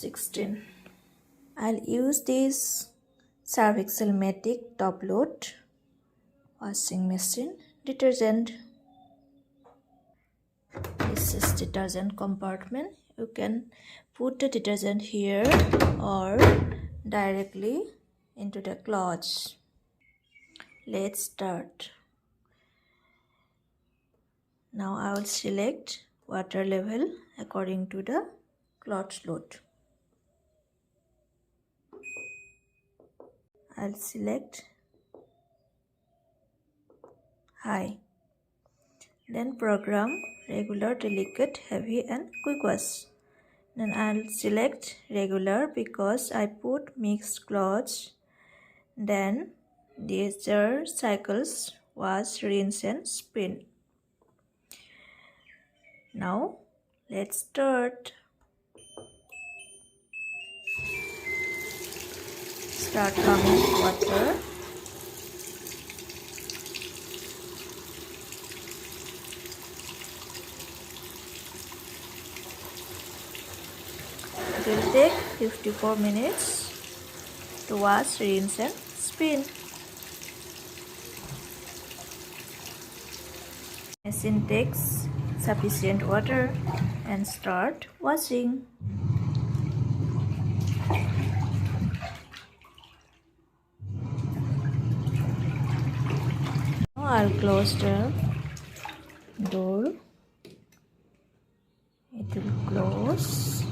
16. I'll use this Surf Excel Matic top load washing machine detergent. This is detergent compartment. You can put the detergent here or directly into the cloths. Let's start. Now I will select water level according to the cloth load. I'll select high. Then program regular, delicate, heavy and quick wash. Then I'll select regular because I put mixed clothes. Then these are cycles: wash, rinse and spin. Now let's start. Start coming water. It will take 54 minutes to wash, rinse and spin. Machine takes sufficient water and start washing. Now I'll close the door. It will close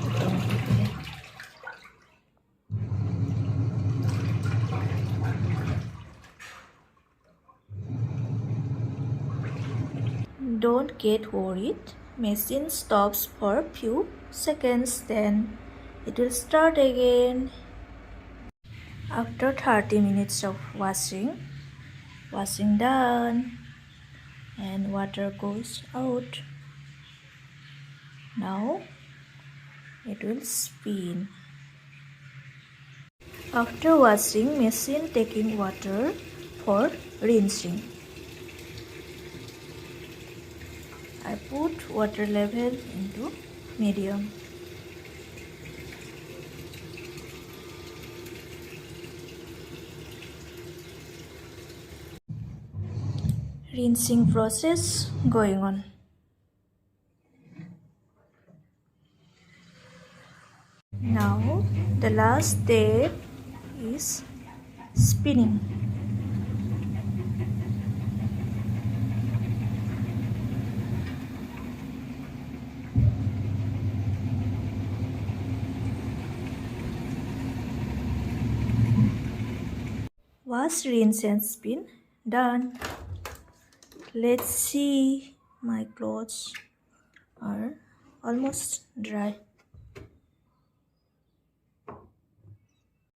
automatically. Don't get worried. Machine stops for a few seconds, then it will start again. After 30 minutes of washing done and water goes out. Now it will spin. After washing, machine taking water for rinsing. I put water level into medium. Rinsing process going on. Now the last step is spinning. Wash, rinse and spin done. Let's see, my clothes are almost dry.